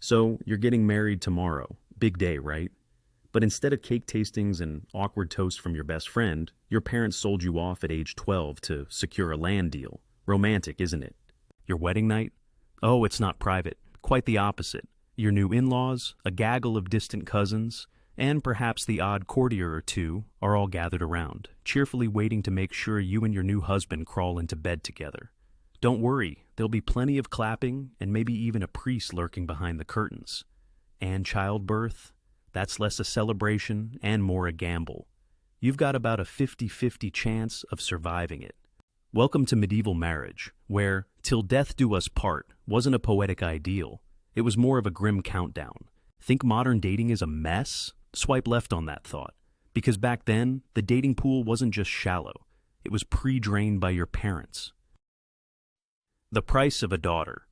So, you're getting married tomorrow. Big day, right? But instead of cake tastings and awkward toast from your best friend, your parents sold you off at age 12 to secure a land deal. Romantic, isn't it? Your wedding night? Oh, it's not private. Quite the opposite. Your new in-laws, a gaggle of distant cousins, and perhaps the odd courtier or two are all gathered around, cheerfully waiting to make sure you and your new husband crawl into bed together. Don't worry, there'll be plenty of clapping and maybe even a priest lurking behind the curtains. And childbirth? That's less a celebration and more a gamble. You've got about a 50-50 chance of surviving it. Welcome to medieval marriage, where "till death do us part" wasn't a poetic ideal. It was more of a grim countdown. Think modern dating is a mess? Swipe left on that thought. Because back then, the dating pool wasn't just shallow. It was pre-drained by your parents. The price of a daughter.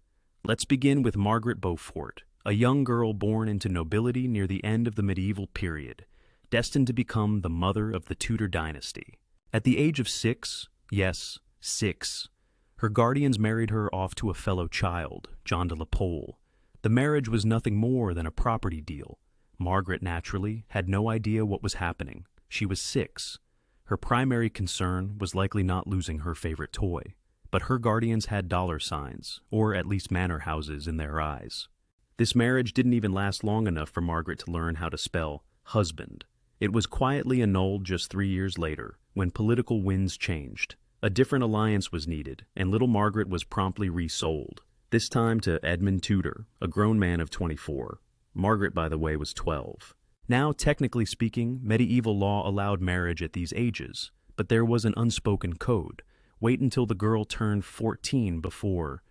Let's begin with Margaret Beaufort, a young girl born into nobility near the end of the medieval period, destined to become the mother of the Tudor dynasty. At the age of 6, yes, 6, her guardians married her off to a fellow child, John de la Pole. The marriage was nothing more than a property deal. Margaret, naturally, had no idea what was happening. She was 6. Her primary concern was likely not losing her favorite toy, but her guardians had dollar signs, or at least manor houses, in their eyes. This marriage didn't even last long enough for Margaret to learn how to spell husband. It was quietly annulled just 3 years later, when political winds changed. A different alliance was needed, and little Margaret was promptly resold, this time to Edmund Tudor, a grown man of 24. Margaret, by the way, was 12. Now, technically speaking, medieval law allowed marriage at these ages, but there was an unspoken code. Wait until the girl turned 14 before,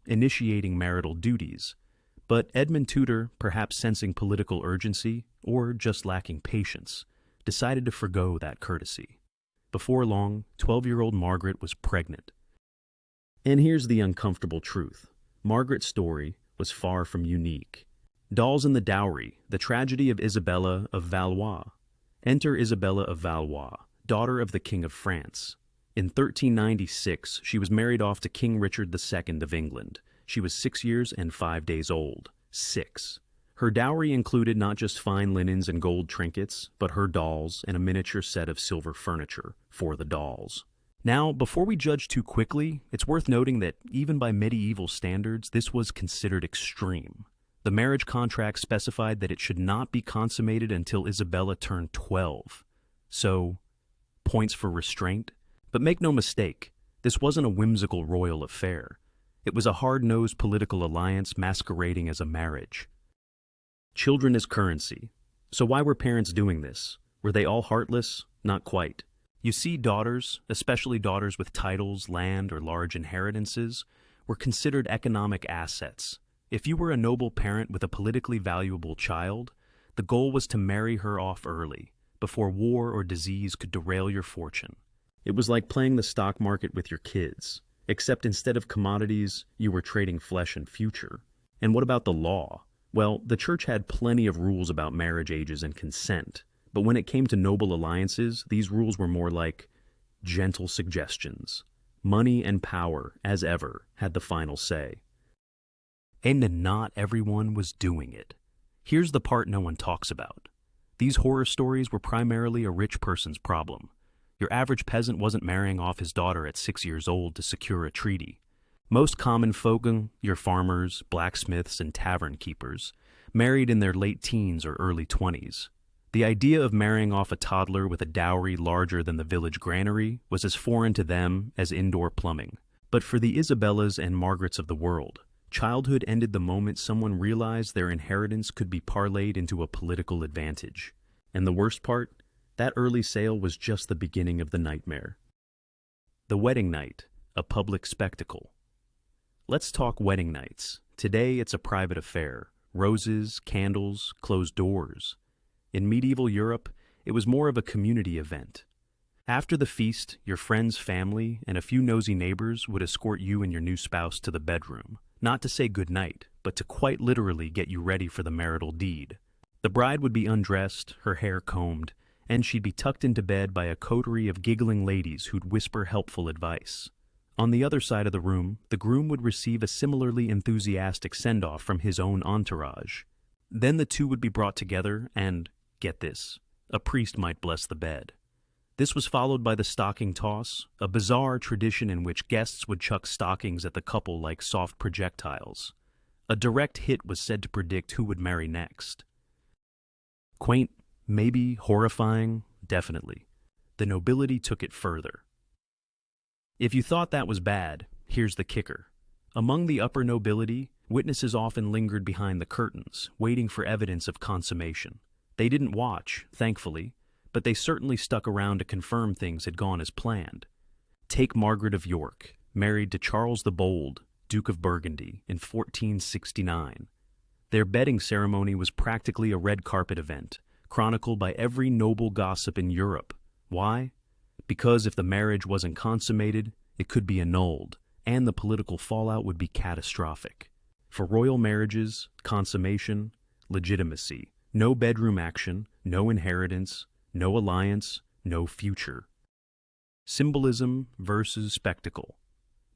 initiating marital duties. But Edmund Tudor, perhaps sensing political urgency, or just lacking patience, decided to forgo that courtesy. Before long, 12-year-old Margaret was pregnant. And here's the uncomfortable truth. Margaret's story was far from unique. Dolls in the Dowry, the tragedy of Isabella of Valois. Enter Isabella of Valois, daughter of the King of France. In 1396, she was married off to King Richard II of England. She was 6 years and 5 days old. 6. Her dowry included not just fine linens and gold trinkets, but her dolls and a miniature set of silver furniture for the dolls. Now, before we judge too quickly, it's worth noting that even by medieval standards, this was considered extreme. The marriage contract specified that it should not be consummated until Isabella turned 12. So, points for restraint. But make no mistake, this wasn't a whimsical royal affair. It was a hard-nosed political alliance masquerading as a marriage. Children as currency. So why were parents doing this? Were they all heartless? Not quite. You see, daughters, especially daughters with titles, land, or large inheritances, were considered economic assets. If you were a noble parent with a politically valuable child, the goal was to marry her off early, before war or disease could derail your fortune. It was like playing the stock market with your kids, except instead of commodities, you were trading flesh and future. And what about the law? Well, the church had plenty of rules about marriage ages and consent, but when it came to noble alliances, these rules were more like gentle suggestions. Money and power, as ever, had the final say. And not everyone was doing it. Here's the part no one talks about. These horror stories were primarily a rich person's problem. Your average peasant wasn't marrying off his daughter at 6 years old to secure a treaty. Most common folk, your farmers, blacksmiths, and tavern keepers, married in their late teens or early 20s. The idea of marrying off a toddler with a dowry larger than the village granary was as foreign to them as indoor plumbing. But for the Isabellas and Margarets of the world, childhood ended the moment someone realized their inheritance could be parlayed into a political advantage. And the worst part? That early sale was just the beginning of the nightmare. The wedding night, a public spectacle. Let's talk wedding nights. Today it's a private affair. Roses, candles, closed doors. In medieval Europe, it was more of a community event. After the feast, your friend's family and a few nosy neighbors would escort you and your new spouse to the bedroom, not to say goodnight, but to quite literally get you ready for the marital deed. The bride would be undressed, her hair combed, and she'd be tucked into bed by a coterie of giggling ladies who'd whisper helpful advice. On the other side of the room, the groom would receive a similarly enthusiastic send-off from his own entourage. Then the two would be brought together and, get this, a priest might bless the bed. This was followed by the stocking toss, a bizarre tradition in which guests would chuck stockings at the couple like soft projectiles. A direct hit was said to predict who would marry next. Quaint, maybe horrifying, definitely. The nobility took it further. If you thought that was bad, here's the kicker. Among the upper nobility, witnesses often lingered behind the curtains, waiting for evidence of consummation. They didn't watch, thankfully, but they certainly stuck around to confirm things had gone as planned. Take Margaret of York, married to Charles the Bold, Duke of Burgundy, in 1469. Their bedding ceremony was practically a red carpet event, chronicled by every noble gossip in Europe. Why? Because if the marriage wasn't consummated, it could be annulled, and the political fallout would be catastrophic. For royal marriages, consummation, legitimacy, no bedroom action, no inheritance, no alliance, no future. Symbolism versus spectacle.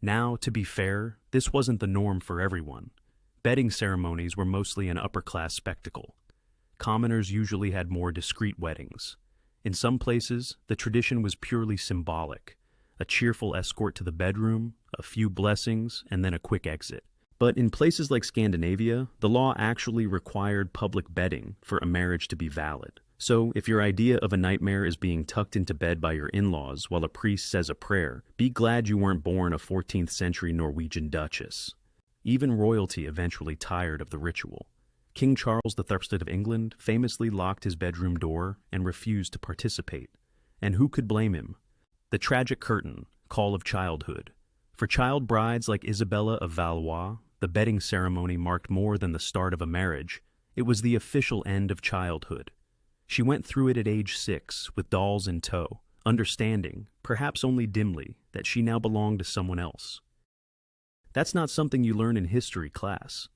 Now, to be fair, this wasn't the norm for everyone. Bedding ceremonies were mostly an upper-class spectacle. Commoners usually had more discreet weddings. In some places, the tradition was purely symbolic. A cheerful escort to the bedroom, a few blessings, and then a quick exit. But in places like Scandinavia, the law actually required public bedding for a marriage to be valid. So, if your idea of a nightmare is being tucked into bed by your in-laws while a priest says a prayer, be glad you weren't born a 14th century Norwegian duchess. Even royalty eventually tired of the ritual. King Charles III of England famously locked his bedroom door and refused to participate. And who could blame him? The tragic curtain, call of childhood. For child brides like Isabella of Valois, the bedding ceremony marked more than the start of a marriage. It was the official end of childhood. She went through it at age 6, with dolls in tow, understanding, perhaps only dimly, that she now belonged to someone else. That's not something you learn in history class,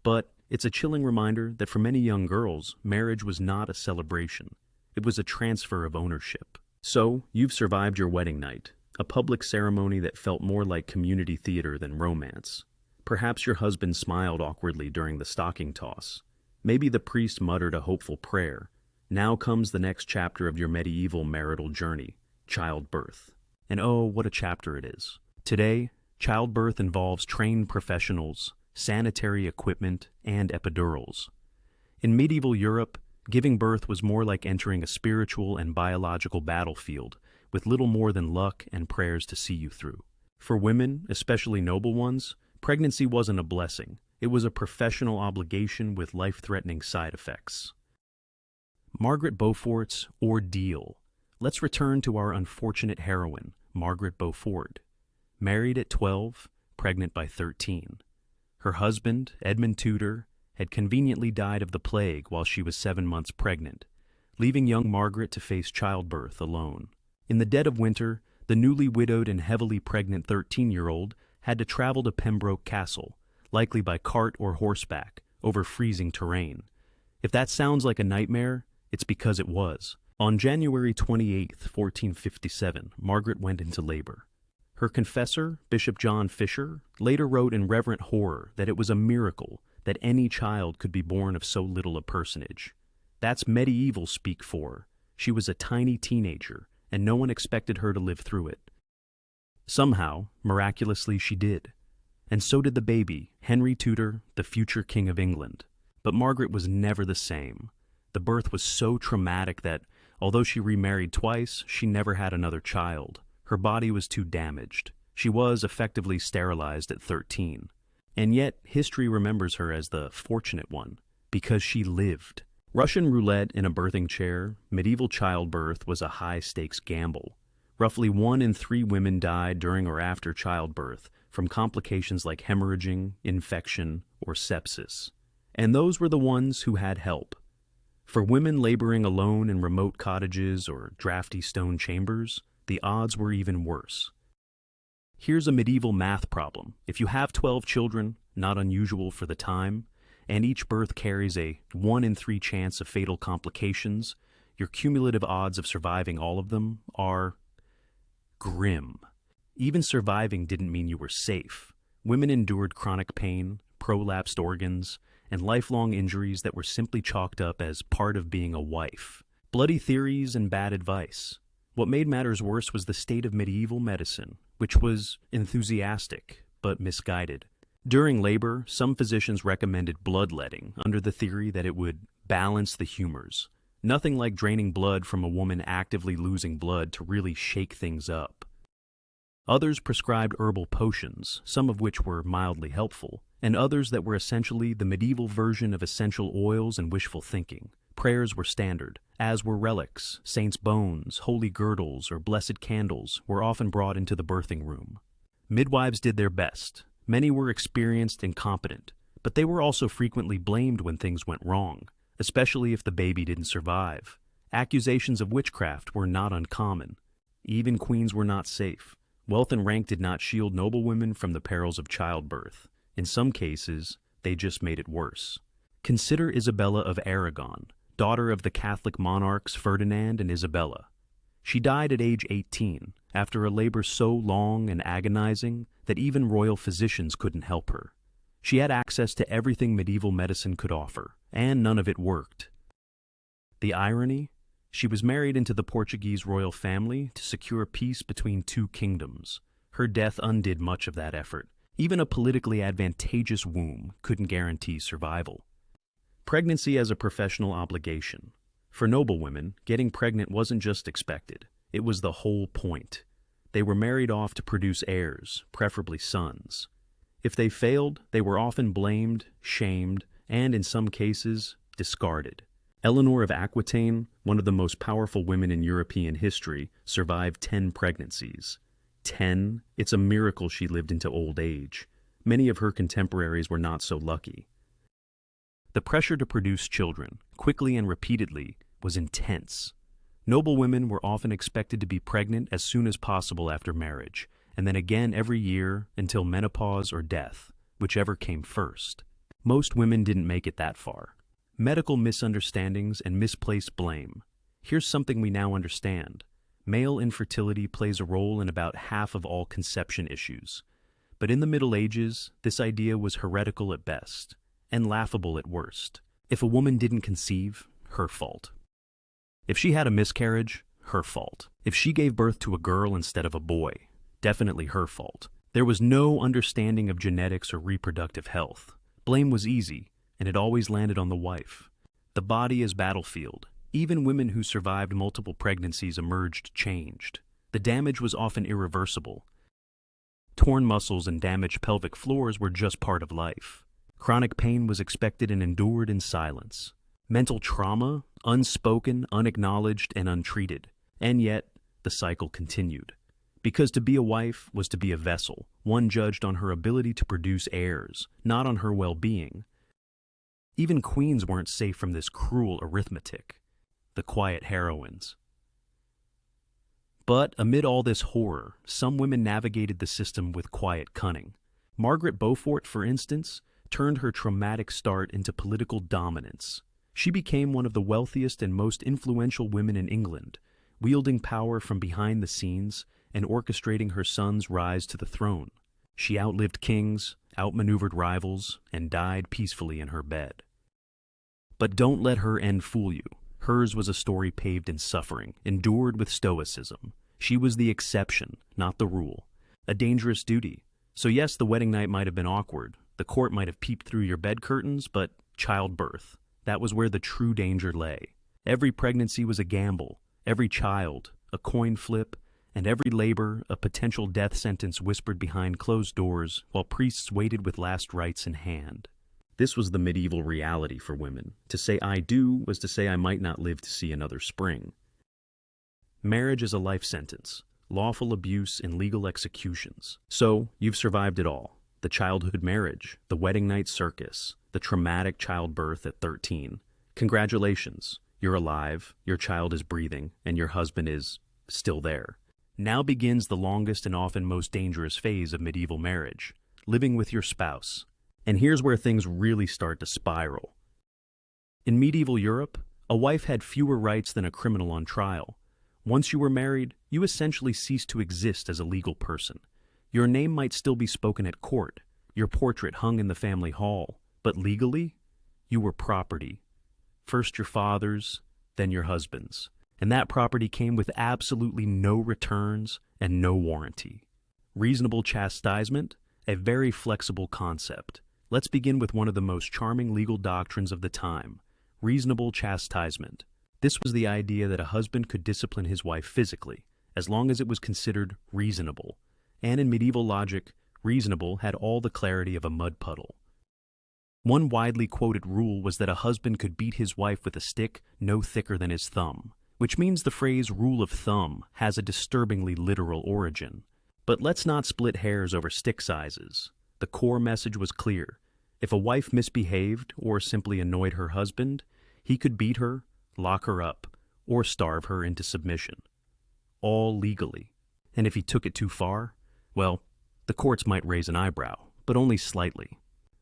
but it's a chilling reminder that for many young girls, marriage was not a celebration. It was a transfer of ownership. So, you've survived your wedding night, a public ceremony that felt more like community theater than romance. Perhaps your husband smiled awkwardly during the stocking toss. Maybe the priest muttered a hopeful prayer. Now comes the next chapter of your medieval marital journey, childbirth. And oh, what a chapter it is. Today, childbirth involves trained professionals, sanitary equipment, and epidurals. In medieval Europe, giving birth was more like entering a spiritual and biological battlefield, with little more than luck and prayers to see you through. For women, especially noble ones, pregnancy wasn't a blessing. It was a professional obligation with life-threatening side effects. Margaret Beaufort's ordeal. Let's return to our unfortunate heroine, Margaret Beaufort. Married at 12, pregnant by 13. Her husband, Edmund Tudor, had conveniently died of the plague while she was 7 months pregnant, leaving young Margaret to face childbirth alone. In the dead of winter, the newly widowed and heavily pregnant 13-year-old had to travel to Pembroke Castle, likely by cart or horseback, over freezing terrain. If that sounds like a nightmare, it's because it was. On January 28, 1457, Margaret went into labor. Her confessor, Bishop John Fisher, later wrote in reverent horror that it was a miracle that any child could be born of so little a personage. That's medieval speak for her. She was a tiny teenager, and no one expected her to live through it. Somehow, miraculously, she did. And so did the baby, Henry Tudor, the future King of England. But Margaret was never the same. The birth was so traumatic that, although she remarried twice, she never had another child. Her body was too damaged. She was effectively sterilized at 13. And yet, history remembers her as the fortunate one, because she lived. Russian roulette in a birthing chair, medieval childbirth was a high-stakes gamble. Roughly 1 in 3 women died during or after childbirth from complications like hemorrhaging, infection, or sepsis. And those were the ones who had help. For women laboring alone in remote cottages or drafty stone chambers, the odds were even worse. Here's a medieval math problem. If you have 12 children, not unusual for the time, and each birth carries a 1 in 3 chance of fatal complications, your cumulative odds of surviving all of them are grim. Even surviving didn't mean you were safe. Women endured chronic pain, prolapsed organs, and lifelong injuries that were simply chalked up as part of being a wife. Bloody theories and bad advice. What made matters worse was the state of medieval medicine, which was enthusiastic but misguided. During labor, some physicians recommended bloodletting under the theory that it would balance the humors. Nothing like draining blood from a woman actively losing blood to really shake things up. Others prescribed herbal potions, some of which were mildly helpful, and others that were essentially the medieval version of essential oils and wishful thinking. Prayers were standard, as were relics. Saints' bones, holy girdles, or blessed candles were often brought into the birthing room. Midwives did their best. Many were experienced and competent, but they were also frequently blamed when things went wrong, especially if the baby didn't survive. Accusations of witchcraft were not uncommon. Even queens were not safe. Wealth and rank did not shield noblewomen from the perils of childbirth. In some cases, they just made it worse. Consider Isabella of Aragon, daughter of the Catholic monarchs Ferdinand and Isabella. She died at age 18, after a labor so long and agonizing that even royal physicians couldn't help her. She had access to everything medieval medicine could offer, and none of it worked. The irony? She was married into the Portuguese royal family to secure peace between two kingdoms. Her death undid much of that effort. Even a politically advantageous womb couldn't guarantee survival. Pregnancy as a professional obligation. For noblewomen, getting pregnant wasn't just expected. It was the whole point. They were married off to produce heirs, preferably sons. If they failed, they were often blamed, shamed, and in some cases, discarded. Eleanor of Aquitaine, one of the most powerful women in European history, survived 10 pregnancies. 10? It's a miracle she lived into old age. Many of her contemporaries were not so lucky. The pressure to produce children, quickly and repeatedly, was intense. Noblewomen were often expected to be pregnant as soon as possible after marriage, and then again every year until menopause or death, whichever came first. Most women didn't make it that far. Medical misunderstandings and misplaced blame. Here's something we now understand. Male infertility plays a role in about half of all conception issues. But in the Middle Ages, this idea was heretical at best, and laughable at worst. If a woman didn't conceive, her fault. If she had a miscarriage, her fault. If she gave birth to a girl instead of a boy, definitely her fault. There was no understanding of genetics or reproductive health. Blame was easy, and it always landed on the wife. The body is battlefield. Even women who survived multiple pregnancies emerged changed. The damage was often irreversible. Torn muscles and damaged pelvic floors were just part of life. Chronic pain was expected and endured in silence. Mental trauma, unspoken, unacknowledged, and untreated. And yet, the cycle continued. Because to be a wife was to be a vessel, one judged on her ability to produce heirs, not on her well-being. Even queens weren't safe from this cruel arithmetic. The quiet heroines. But amid all this horror, some women navigated the system with quiet cunning. Margaret Beaufort, for instance, turned her traumatic start into political dominance. She became one of the wealthiest and most influential women in England, wielding power from behind the scenes and orchestrating her son's rise to the throne. She outlived kings, outmaneuvered rivals, and died peacefully in her bed. But don't let her end fool you. Hers was a story paved in suffering, endured with stoicism. She was the exception, not the rule. A dangerous duty. So yes, the wedding night might have been awkward. The court might have peeped through your bed curtains, but childbirth, that was where the true danger lay. Every pregnancy was a gamble, every child, a coin flip, and every labor, a potential death sentence whispered behind closed doors while priests waited with last rites in hand. This was the medieval reality for women. To say I do was to say I might not live to see another spring. Marriage is a life sentence, lawful abuse and legal executions. So, you've survived it all. The childhood marriage, the wedding night circus, the traumatic childbirth at 13. Congratulations, you're alive, your child is breathing, and your husband is still there. Now begins the longest and often most dangerous phase of medieval marriage, living with your spouse. And here's where things really start to spiral. In medieval Europe, a wife had fewer rights than a criminal on trial. Once you were married, you essentially ceased to exist as a legal person. Your name might still be spoken at court, your portrait hung in the family hall, but legally, you were property. First your father's, then your husband's. And that property came with absolutely no returns and no warranty. Reasonable chastisement, a very flexible concept. Let's begin with one of the most charming legal doctrines of the time, reasonable chastisement. This was the idea that a husband could discipline his wife physically, as long as it was considered reasonable. And in medieval logic, reasonable had all the clarity of a mud puddle. One widely quoted rule was that a husband could beat his wife with a stick no thicker than his thumb, which means the phrase rule of thumb has a disturbingly literal origin. But let's not split hairs over stick sizes. The core message was clear. If a wife misbehaved or simply annoyed her husband, he could beat her, lock her up, or starve her into submission. All legally. And if he took it too far, well, the courts might raise an eyebrow, but only slightly.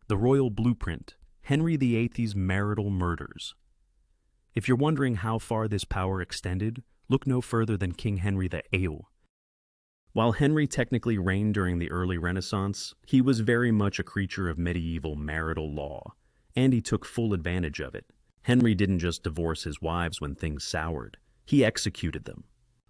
The royal blueprint, Henry VIII's marital murders. If you're wondering how far this power extended, look no further than King Henry VIII. While Henry technically reigned during the early Renaissance, he was very much a creature of medieval marital law, and he took full advantage of it. Henry didn't just divorce his wives when things soured, he executed them.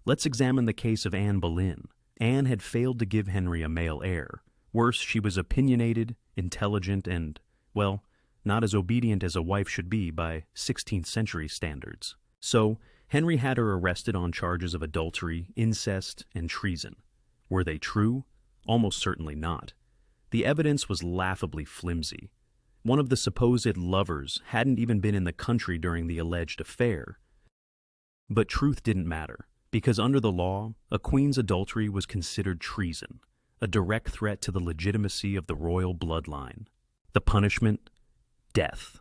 Let's examine the case of Anne Boleyn. Anne had failed to give Henry a male heir. Worse, she was opinionated, intelligent, and, well, not as obedient as a wife should be by 16th century standards. So, Henry had her arrested on charges of adultery, incest, and treason. Were they true? Almost certainly not. The evidence was laughably flimsy. One of the supposed lovers hadn't even been in the country during the alleged affair. But truth didn't matter, because under the law, a queen's adultery was considered treason, a direct threat to the legitimacy of the royal bloodline. The punishment? Death.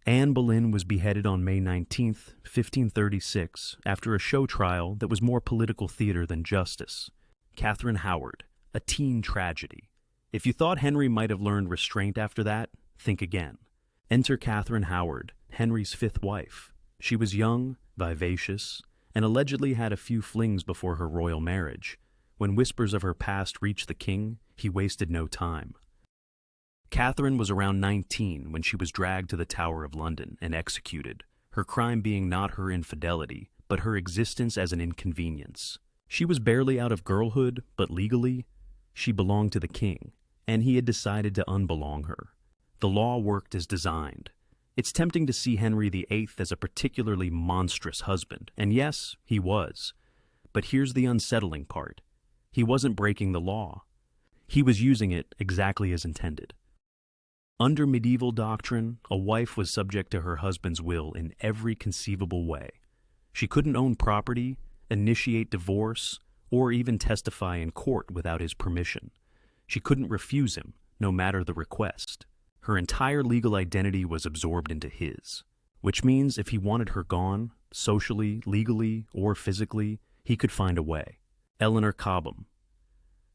Anne Boleyn was beheaded on May 19, 1536, after a show trial that was more political theater than justice. Catherine Howard, a teen tragedy. If you thought Henry might have learned restraint after that, think again. Enter Catherine Howard, Henry's fifth wife. She was young, vivacious, and allegedly had a few flings before her royal marriage. When whispers of her past reached the king, he wasted no time. Catherine was around 19 when she was dragged to the Tower of London and executed, her crime being not her infidelity, but her existence as an inconvenience. She was barely out of girlhood, but legally, she belonged to the king, and he had decided to unbelong her. The law worked as designed. It's tempting to see Henry VIII as a particularly monstrous husband, and yes, he was. But here's the unsettling part. He wasn't breaking the law. He was using it exactly as intended. Under medieval doctrine, a wife was subject to her husband's will in every conceivable way. She couldn't own property, initiate divorce, or even testify in court without his permission. She couldn't refuse him, no matter the request. Her entire legal identity was absorbed into his, which means if he wanted her gone, socially, legally, or physically, he could find a way. Eleanor Cobham.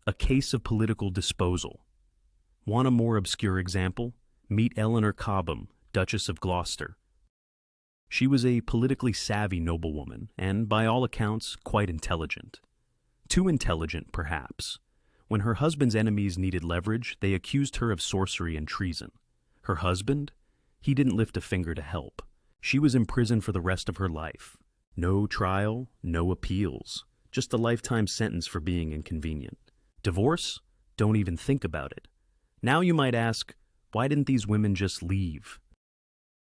A case of political disposal. Want a more obscure example? Meet Eleanor Cobham, Duchess of Gloucester. She was a politically savvy noblewoman, and by all accounts, quite intelligent. Too intelligent, perhaps. When her husband's enemies needed leverage, they accused her of sorcery and treason. Her husband? He didn't lift a finger to help. She was imprisoned for the rest of her life. No trial, no appeals. Just a lifetime sentence for being inconvenient. Divorce? Don't even think about it. Now you might ask, why didn't these women just leave?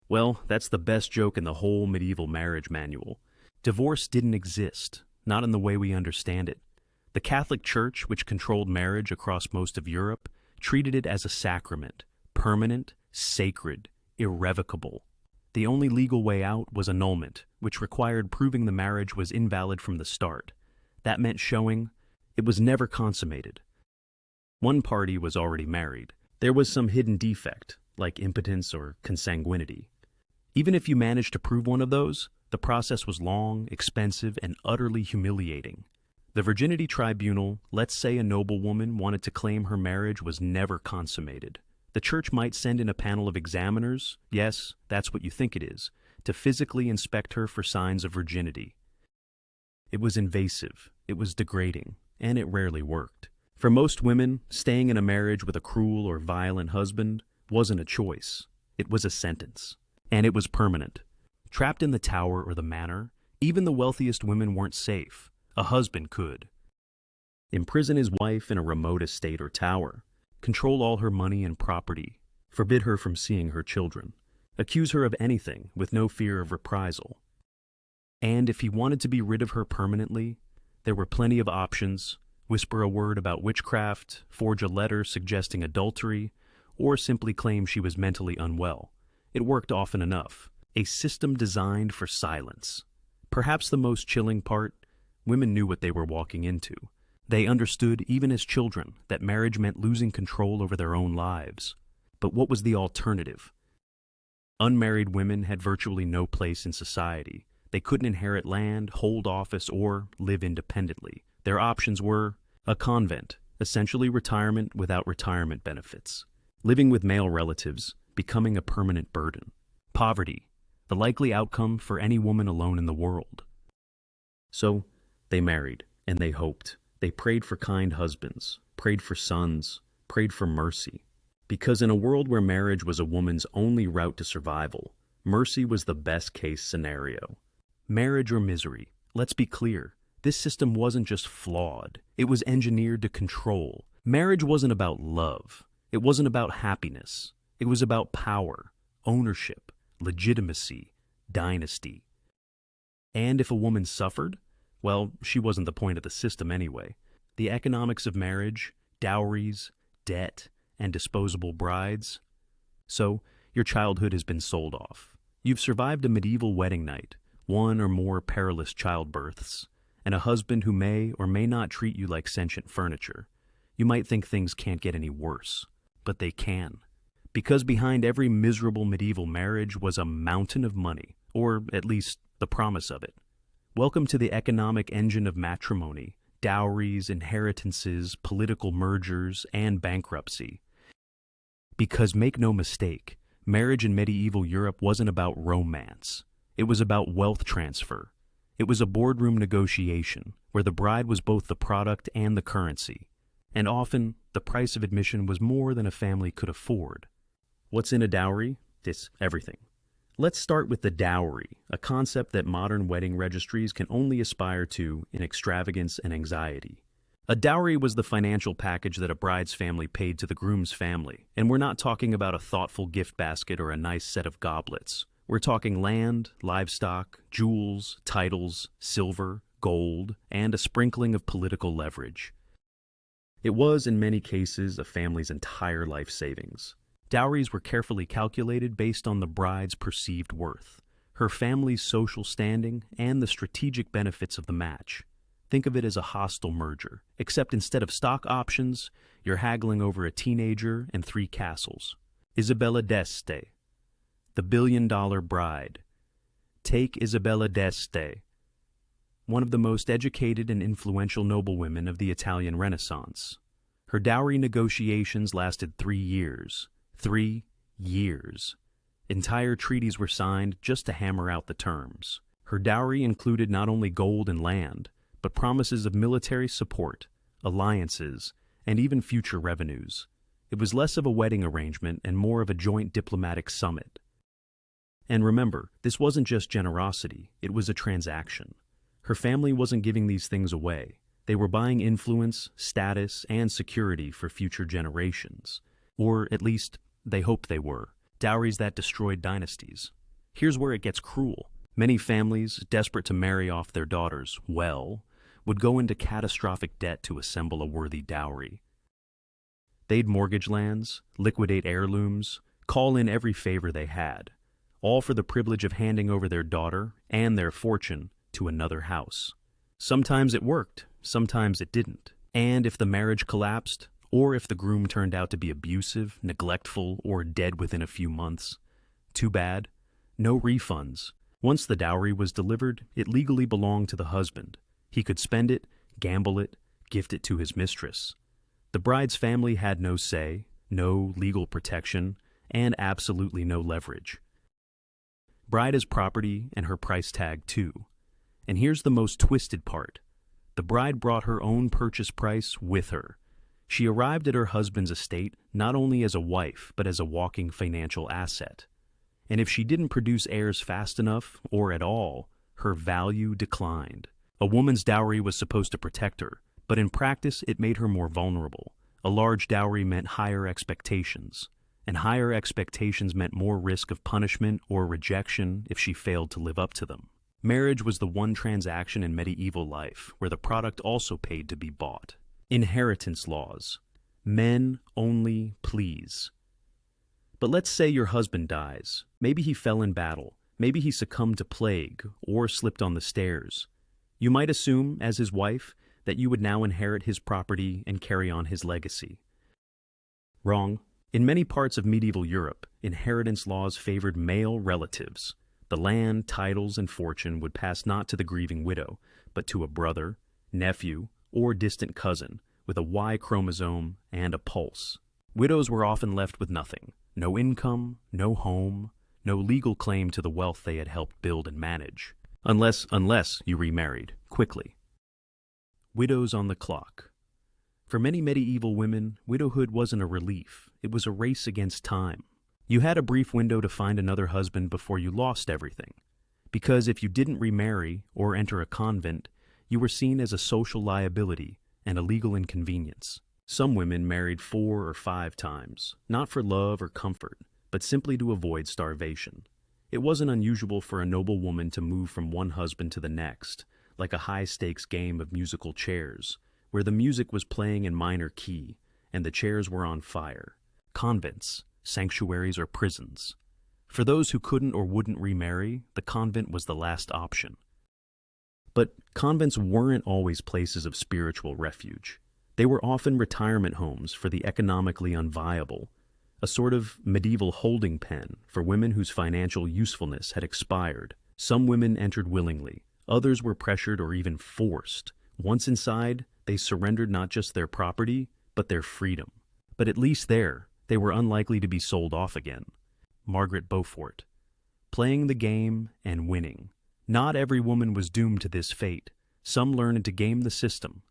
Well, that's the best joke in the whole medieval marriage manual. Divorce didn't exist, not in the way we understand it. The Catholic Church, which controlled marriage across most of Europe, treated it as a sacrament, permanent, sacred, irrevocable. The only legal way out was annulment, which required proving the marriage was invalid from the start. That meant showing it was never consummated. One party was already married. There was some hidden defect, like impotence or consanguinity. Even if you managed to prove one of those, the process was long, expensive, and utterly humiliating. The virginity tribunal, let's say a noblewoman wanted to claim her marriage was never consummated. The church might send in a panel of examiners, yes, that's what you think it is, to physically inspect her for signs of virginity. It was invasive, it was degrading, and it rarely worked. For most women, staying in a marriage with a cruel or violent husband wasn't a choice. It was a sentence. And it was permanent. Trapped in the tower or the manor, even the wealthiest women weren't safe. A husband could imprison his wife in a remote estate or tower, control all her money and property, forbid her from seeing her children, accuse her of anything with no fear of reprisal. And if he wanted to be rid of her permanently, there were plenty of options: whisper a word about witchcraft, forge a letter suggesting adultery, or simply claim she was mentally unwell. It worked often enough. A system designed for silence. Perhaps the most chilling part, women knew what they were walking into. They understood, even as children, that marriage meant losing control over their own lives. But what was the alternative? Unmarried women had virtually no place in society. They couldn't inherit land, hold office, or live independently. Their options were a convent, essentially retirement without retirement benefits. Living with male relatives, becoming a permanent burden. Poverty, the likely outcome for any woman alone in the world. So, they married, and they hoped. They prayed for kind husbands, prayed for sons, prayed for mercy. Because in a world where marriage was a woman's only route to survival, mercy was the best-case scenario. Marriage or misery, let's be clear, this system wasn't just flawed, it was engineered to control. Marriage wasn't about love, it wasn't about happiness, it was about power, ownership, legitimacy, dynasty. And if a woman suffered, well, she wasn't the point of the system anyway. The economics of marriage, dowries, debt, and disposable brides. So, your childhood has been sold off. You've survived a medieval wedding night, one or more perilous childbirths, and a husband who may or may not treat you like sentient furniture. You might think things can't get any worse, but they can. Because behind every miserable medieval marriage was a mountain of money, or at least the promise of it. Welcome to the economic engine of matrimony, dowries, inheritances, political mergers, and bankruptcy. Because make no mistake, marriage in medieval Europe wasn't about romance. It was about wealth transfer. It was a boardroom negotiation where the bride was both the product and the currency. And often, the price of admission was more than a family could afford. What's in a dowry? It's everything. Let's start with the dowry, a concept that modern wedding registries can only aspire to in extravagance and anxiety. A dowry was the financial package that a bride's family paid to the groom's family, and we're not talking about a thoughtful gift basket or a nice set of goblets. We're talking land, livestock, jewels, titles, silver, gold, and a sprinkling of political leverage. It was, in many cases, a family's entire life savings. Dowries were carefully calculated based on the bride's perceived worth, her family's social standing, and the strategic benefits of the match. Think of it as a hostile merger, except instead of stock options, you're haggling over a teenager and 3 castles. Isabella d'Este, the billion-dollar bride. Take Isabella d'Este, one of the most educated and influential noblewomen of the Italian Renaissance. Her dowry negotiations lasted 3 years. 3 years. Entire treaties were signed just to hammer out the terms. Her dowry included not only gold and land, but promises of military support, alliances, and even future revenues. It was less of a wedding arrangement and more of a joint diplomatic summit. And remember, this wasn't just generosity, it was a transaction. Her family wasn't giving these things away. They were buying influence, status, and security for future generations. Or at least, they hoped they were. Dowries that destroyed dynasties. Here's where it gets cruel. Many families, desperate to marry off their daughters well, would go into catastrophic debt to assemble a worthy dowry. They'd mortgage lands, liquidate heirlooms, call in every favor they had, all for the privilege of handing over their daughter and their fortune to another house. Sometimes it worked, sometimes it didn't. And if the marriage collapsed, or if the groom turned out to be abusive, neglectful, or dead within a few months, too bad. No refunds. Once the dowry was delivered, it legally belonged to the husband. He could spend it, gamble it, gift it to his mistress. The bride's family had no say, no legal protection, and absolutely no leverage. Bride as property and her price tag too. And here's the most twisted part. The bride brought her own purchase price with her. She arrived at her husband's estate not only as a wife, but as a walking financial asset. And if she didn't produce heirs fast enough, or at all, her value declined. A woman's dowry was supposed to protect her, but in practice it made her more vulnerable. A large dowry meant higher expectations, and higher expectations meant more risk of punishment or rejection if she failed to live up to them. Marriage was the one transaction in medieval life where the product also paid to be bought. Inheritance laws. Men only, please. But let's say your husband dies. Maybe he fell in battle. Maybe he succumbed to plague or slipped on the stairs. You might assume, as his wife, that you would now inherit his property and carry on his legacy. Wrong. In many parts of medieval Europe, inheritance laws favored male relatives. The land, titles, and fortune would pass not to the grieving widow, but to a brother, nephew, or distant cousin with a Y chromosome and a pulse. Widows were often left with nothing. No income, no home, no legal claim to the wealth they had helped build and manage. Unless you remarried, quickly. Widows on the clock. For many medieval women, widowhood wasn't a relief. It was a race against time. You had a brief window to find another husband before you lost everything. Because if you didn't remarry or enter a convent, you were seen as a social liability and a legal inconvenience. Some women married 4 or 5 times, not for love or comfort, but simply to avoid starvation. It wasn't unusual for a noble woman to move from one husband to the next, like a high-stakes game of musical chairs, where the music was playing in minor key and the chairs were on fire. Convents, sanctuaries, or prisons. For those who couldn't or wouldn't remarry, the convent was the last option. But convents weren't always places of spiritual refuge. They were often retirement homes for the economically unviable, a sort of medieval holding pen for women whose financial usefulness had expired. Some women entered willingly, others were pressured or even forced. Once inside, they surrendered not just their property, but their freedom. But at least there, they were unlikely to be sold off again. Margaret Beaufort. Playing the game and winning. Not every woman was doomed to this fate. Some learned to game the system.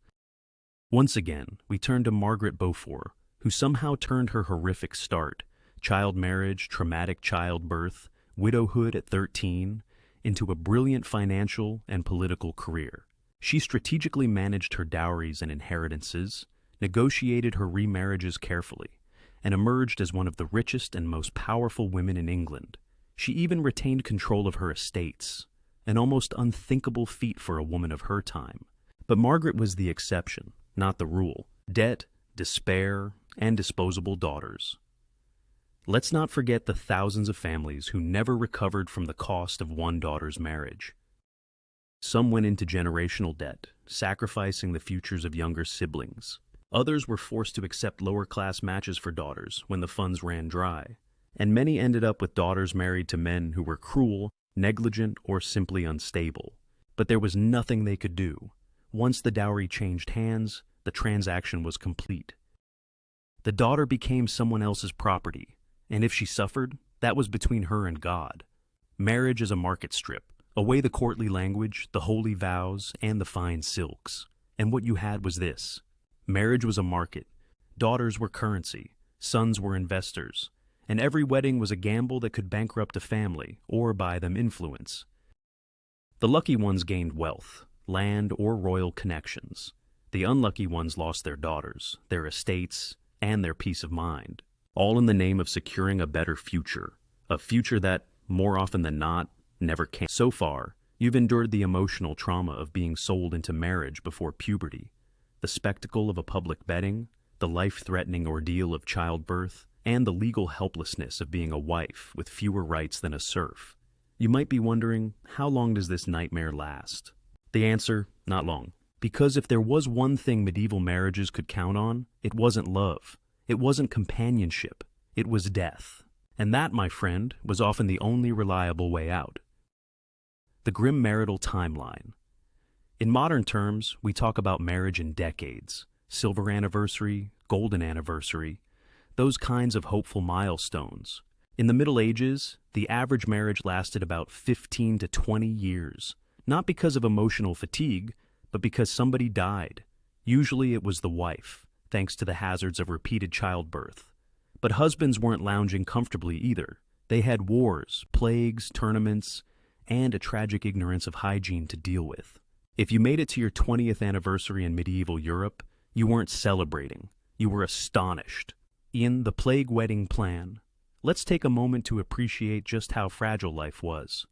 Once again, we turn to Margaret Beaufort, who somehow turned her horrific start, child marriage, traumatic childbirth, widowhood at 13, into a brilliant financial and political career. She strategically managed her dowries and inheritances, negotiated her remarriages carefully, and emerged as one of the richest and most powerful women in England. She even retained control of her estates, an almost unthinkable feat for a woman of her time. But Margaret was the exception, not the rule. Debt, despair, and disposable daughters. Let's not forget the thousands of families who never recovered from the cost of one daughter's marriage. Some went into generational debt, sacrificing the futures of younger siblings. Others were forced to accept lower-class matches for daughters when the funds ran dry. And many ended up with daughters married to men who were cruel, negligent, or simply unstable. But there was nothing they could do. Once the dowry changed hands, the transaction was complete. The daughter became someone else's property, and if she suffered, that was between her and God. Marriage is a market strip. Away the courtly language, the holy vows, and the fine silks. And what you had was this. Marriage was a market. Daughters were currency. Sons were investors. And every wedding was a gamble that could bankrupt a family or buy them influence. The lucky ones gained wealth, land, or royal connections. The unlucky ones lost their daughters, their estates, and their peace of mind, all in the name of securing a better future, a future that, more often than not, never came. So far, you've endured the emotional trauma of being sold into marriage before puberty, the spectacle of a public wedding, the life-threatening ordeal of childbirth, and the legal helplessness of being a wife with fewer rights than a serf. You might be wondering, how long does this nightmare last? The answer, not long. Because if there was one thing medieval marriages could count on, it wasn't love. It wasn't companionship. It was death. And that, my friend, was often the only reliable way out. The grim marital timeline. In modern terms, we talk about marriage in decades. Silver anniversary, golden anniversary, those kinds of hopeful milestones. In the Middle Ages, the average marriage lasted about 15 to 20 years. Not because of emotional fatigue, but because somebody died. Usually it was the wife, thanks to the hazards of repeated childbirth. But husbands weren't lounging comfortably either. They had wars, plagues, tournaments, and a tragic ignorance of hygiene to deal with. If you made it to your 20th anniversary in medieval Europe, you weren't celebrating. You were astonished. In The Plague Wedding Plan, let's take a moment to appreciate just how fragile life was.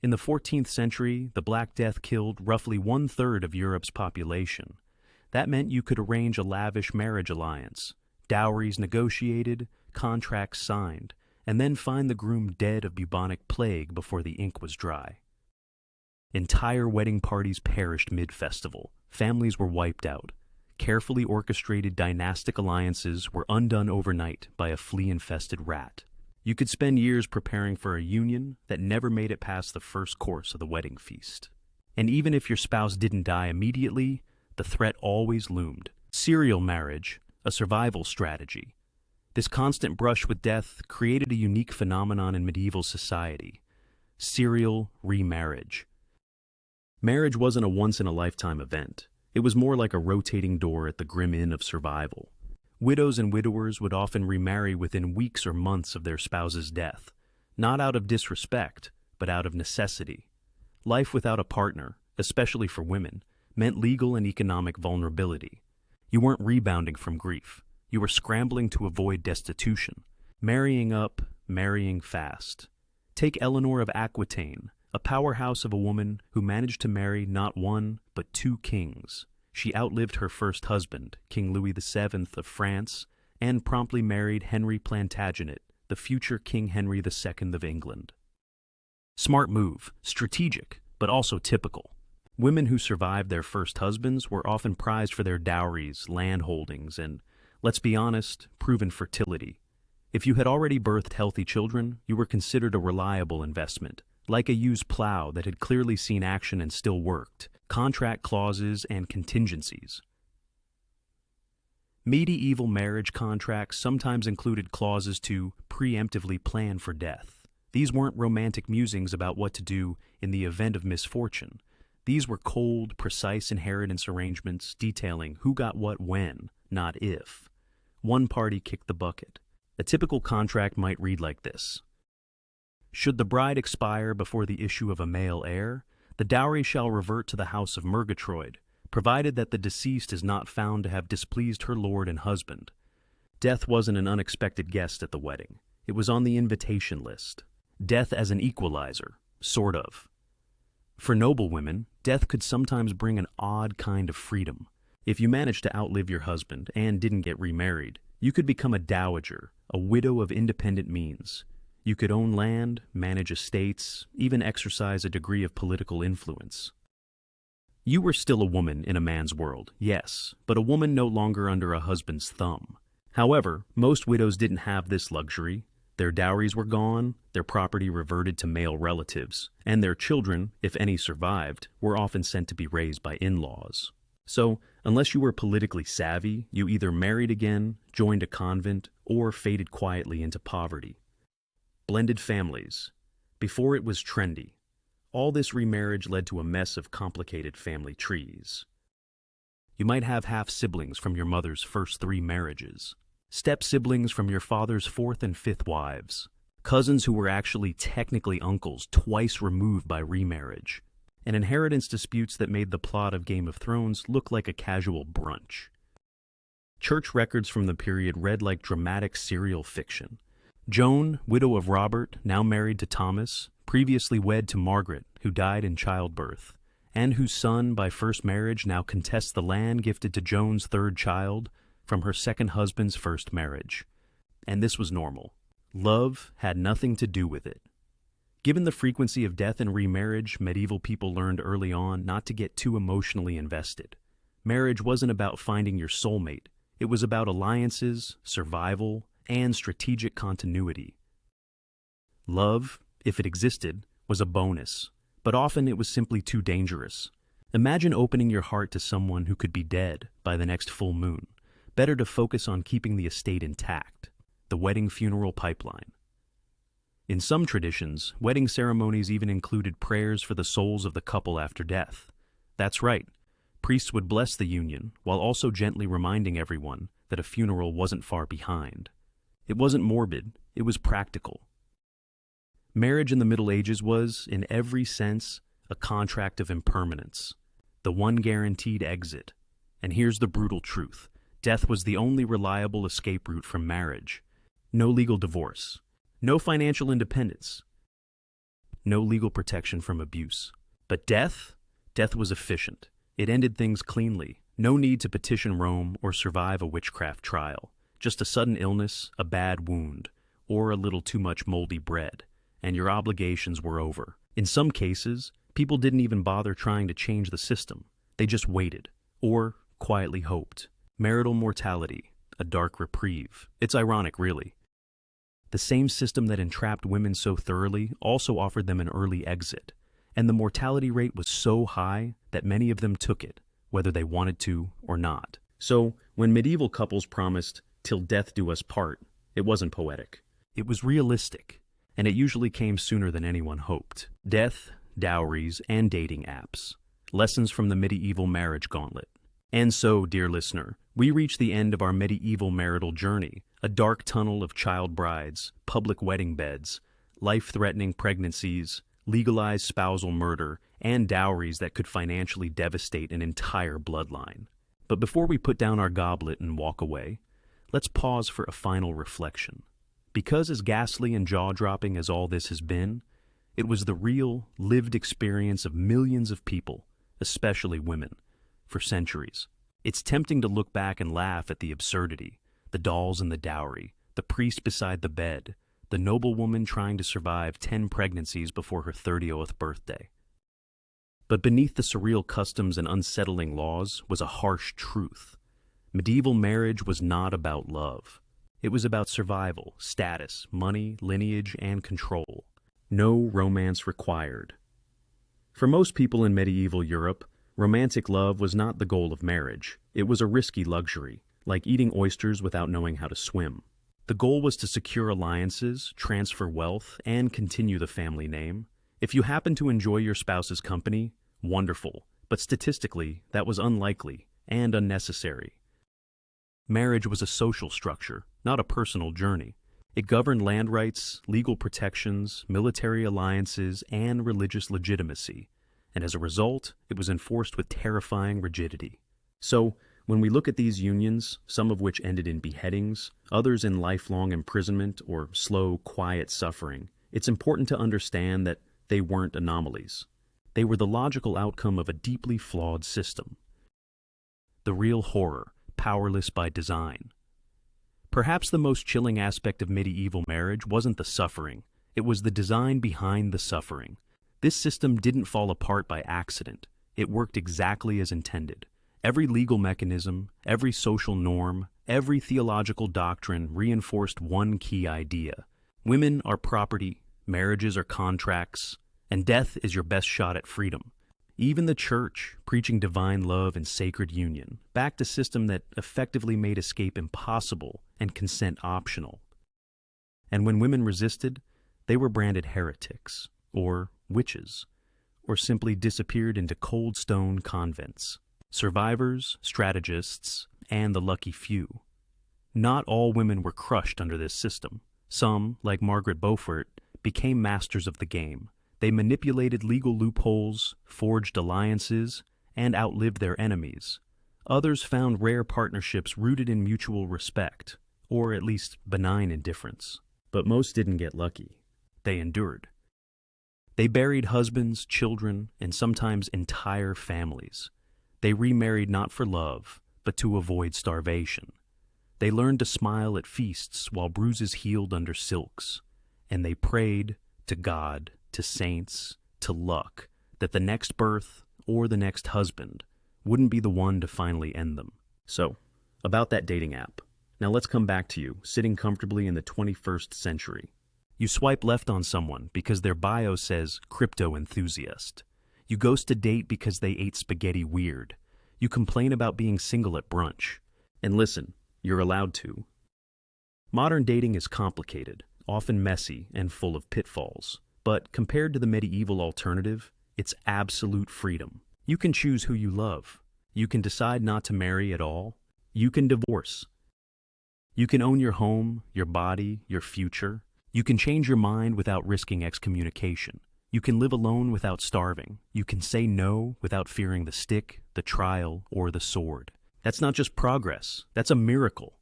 In the 14th century, the Black Death killed roughly 1/3 of Europe's population. That meant you could arrange a lavish marriage alliance, dowries negotiated, contracts signed, and then find the groom dead of bubonic plague before the ink was dry. Entire wedding parties perished mid-festival. Families were wiped out. Carefully orchestrated dynastic alliances were undone overnight by a flea-infested rat. You could spend years preparing for a union that never made it past the first course of the wedding feast. And even if your spouse didn't die immediately, the threat always loomed. Serial marriage, a survival strategy. This constant brush with death created a unique phenomenon in medieval society: serial remarriage. Marriage wasn't a once-in-a-lifetime event. It was more like a rotating door at the grim inn of survival. Widows and widowers would often remarry within weeks or months of their spouse's death, not out of disrespect, but out of necessity. Life without a partner, especially for women, meant legal and economic vulnerability. You weren't rebounding from grief. You were scrambling to avoid destitution. Marrying up, marrying fast. Take Eleanor of Aquitaine, a powerhouse of a woman who managed to marry not one, but 2 kings. She outlived her first husband, King Louis VII of France, and promptly married Henry Plantagenet, the future King Henry II of England. Smart move, strategic, but also typical. Women who survived their first husbands were often prized for their dowries, land holdings, and, let's be honest, proven fertility. If you had already birthed healthy children, you were considered a reliable investment, like a used plow that had clearly seen action and still worked. Contract clauses and contingencies. Medieval marriage contracts sometimes included clauses to preemptively plan for death. These weren't romantic musings about what to do in the event of misfortune. These were cold, precise inheritance arrangements detailing who got what when, not if. One party kicked the bucket. A typical contract might read like this: should the bride expire before the issue of a male heir, the dowry shall revert to the house of Murgatroyd, provided that the deceased is not found to have displeased her lord and husband. Death wasn't an unexpected guest at the wedding. It was on the invitation list. Death as an equalizer, sort of. For noble women, death could sometimes bring an odd kind of freedom. If you managed to outlive your husband and didn't get remarried, you could become a dowager, a widow of independent means. You could own land, manage estates, even exercise a degree of political influence. You were still a woman in a man's world, yes, but a woman no longer under a husband's thumb. However, most widows didn't have this luxury. Their dowries were gone, their property reverted to male relatives, and their children, if any survived, were often sent to be raised by in-laws. So, unless you were politically savvy, you either married again, joined a convent, or faded quietly into poverty. Blended families. Before it was trendy. All this remarriage led to a mess of complicated family trees. You might have half-siblings from your mother's first 3 marriages, step-siblings from your father's 4th and 5th wives, cousins who were actually technically uncles twice removed by remarriage, and inheritance disputes that made the plot of Game of Thrones look like a casual brunch. Church records from the period read like dramatic serial fiction. Joan, widow of Robert, now married to Thomas, previously wed to Margaret, who died in childbirth, and whose son, by first marriage, now contests the land gifted to Joan's 3rd child from her second husband's first marriage. And this was normal. Love had nothing to do with it. Given the frequency of death and remarriage, medieval people learned early on not to get too emotionally invested. Marriage wasn't about finding your soulmate. It was about alliances, survival, and strategic continuity. Love, if it existed, was a bonus, but often it was simply too dangerous. Imagine opening your heart to someone who could be dead by the next full moon. Better to focus on keeping the estate intact, the wedding funeral pipeline. In some traditions, wedding ceremonies even included prayers for the souls of the couple after death. That's right, priests would bless the union while also gently reminding everyone that a funeral wasn't far behind. It wasn't morbid, it was practical. Marriage in the Middle Ages was, in every sense, a contract of impermanence, the one guaranteed exit. And here's the brutal truth. Death was the only reliable escape route from marriage. No legal divorce, no financial independence, no legal protection from abuse. But death was efficient. It ended things cleanly. No need to petition Rome or survive a witchcraft trial. Just a sudden illness, a bad wound, or a little too much moldy bread, and your obligations were over. In some cases, people didn't even bother trying to change the system. They just waited, or quietly hoped. Marital mortality, a dark reprieve. It's ironic, really. The same system that entrapped women so thoroughly also offered them an early exit, and the mortality rate was so high that many of them took it, whether they wanted to or not. So, when medieval couples promised, "till death do us part," it wasn't poetic. It was realistic, and it usually came sooner than anyone hoped. Death, dowries, and dating apps. Lessons from the medieval marriage gauntlet. And so, dear listener, we reach the end of our medieval marital journey, a dark tunnel of child brides, public wedding beds, life-threatening pregnancies, legalized spousal murder, and dowries that could financially devastate an entire bloodline. But before we put down our goblet and walk away, let's pause for a final reflection. Because as ghastly and jaw-dropping as all this has been, it was the real, lived experience of millions of people, especially women, for centuries. It's tempting to look back and laugh at the absurdity, the dolls and the dowry, the priest beside the bed, the noblewoman trying to survive 10 pregnancies before her 30th birthday. But beneath the surreal customs and unsettling laws was a harsh truth. Medieval marriage was not about love. It was about survival, status, money, lineage, and control. No romance required. For most people in medieval Europe, romantic love was not the goal of marriage. It was a risky luxury, like eating oysters without knowing how to swim. The goal was to secure alliances, transfer wealth, and continue the family name. If you happened to enjoy your spouse's company, wonderful, but statistically, that was unlikely and unnecessary. Marriage was a social structure, not a personal journey. It governed land rights, legal protections, military alliances, and religious legitimacy, and as a result, it was enforced with terrifying rigidity. So, when we look at these unions, some of which ended in beheadings, others in lifelong imprisonment or slow, quiet suffering, it's important to understand that they weren't anomalies. They were the logical outcome of a deeply flawed system. The real horror, powerless by design. Perhaps the most chilling aspect of medieval marriage wasn't the suffering, it was the design behind the suffering. This system didn't fall apart by accident. It worked exactly as intended. Every legal mechanism, every social norm, every theological doctrine reinforced one key idea. Women are property, marriages are contracts, and death is your best shot at freedom. Even the church, preaching divine love and sacred union, backed a system that effectively made escape impossible and consent optional. And when women resisted, they were branded heretics, or witches, or simply disappeared into cold stone convents. Survivors, strategists, and the lucky few. Not all women were crushed under this system. Some, like Margaret Beaufort, became masters of the game. They manipulated legal loopholes, forged alliances, and outlived their enemies. Others found rare partnerships rooted in mutual respect, or at least benign indifference. But most didn't get lucky. They endured. They buried husbands, children, and sometimes entire families. They remarried not for love, but to avoid starvation. They learned to smile at feasts while bruises healed under silks. And they prayed to God, to saints, to luck, that the next birth or the next husband wouldn't be the one to finally end them. So, about that dating app. Now let's come back to you, sitting comfortably in the 21st century. You swipe left on someone because their bio says crypto enthusiast. You ghost a date because they ate spaghetti weird. You complain about being single at brunch. And listen, you're allowed to. Modern dating is complicated, often messy and full of pitfalls. But compared to the medieval alternative, it's absolute freedom. You can choose who you love. You can decide not to marry at all. You can divorce. You can own your home, your body, your future. You can change your mind without risking excommunication. You can live alone without starving. You can say no without fearing the stick, the trial, or the sword. That's not just progress, that's a miracle.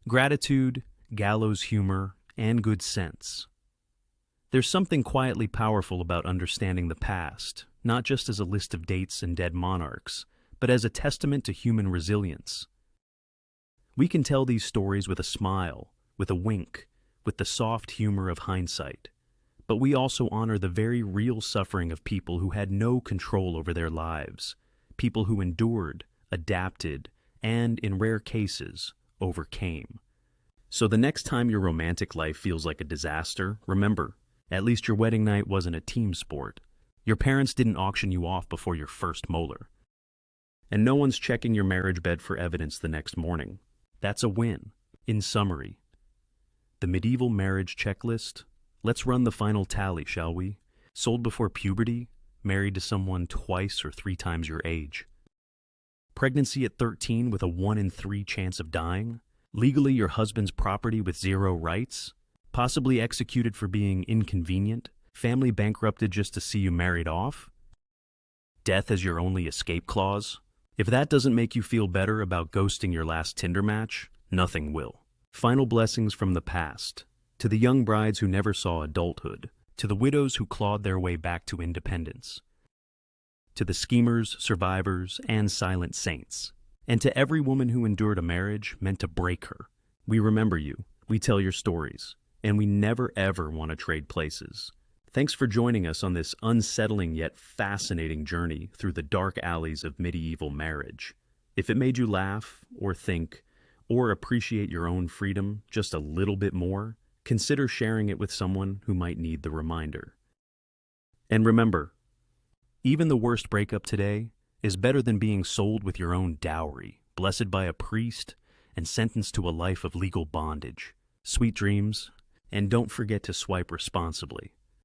Gratitude, gallows humor, and good sense. There's something quietly powerful about understanding the past, not just as a list of dates and dead monarchs, but as a testament to human resilience. We can tell these stories with a smile, with a wink, with the soft humor of hindsight. But we also honor the very real suffering of people who had no control over their lives, people who endured, adapted, and, in rare cases, overcame. So the next time your romantic life feels like a disaster, remember, at least your wedding night wasn't a team sport. Your parents didn't auction you off before your first molar. And no one's checking your marriage bed for evidence the next morning. That's a win. In summary, the medieval marriage checklist. Let's run the final tally, shall we? Sold before puberty, married to someone twice or 3 times your age. Pregnancy at 13 with a 1 in 3 chance of dying. Legally your husband's property with 0 rights. Possibly executed for being inconvenient. Family bankrupted just to see you married off. Death as your only escape clause. If that doesn't make you feel better about ghosting your last Tinder match, nothing will. Final blessings from the past. To the young brides who never saw adulthood. To the widows who clawed their way back to independence. To the schemers, survivors, and silent saints. And to every woman who endured a marriage meant to break her. We remember you, we tell your stories, and we never ever want to trade places. Thanks for joining us on this unsettling yet fascinating journey through the dark alleys of medieval marriage. If it made you laugh, or think, or appreciate your own freedom just a little bit more, consider sharing it with someone who might need the reminder. And remember, even the worst breakup today is better than being sold with your own dowry, blessed by a priest, and sentenced to a life of legal bondage. Sweet dreams, and don't forget to swipe responsibly.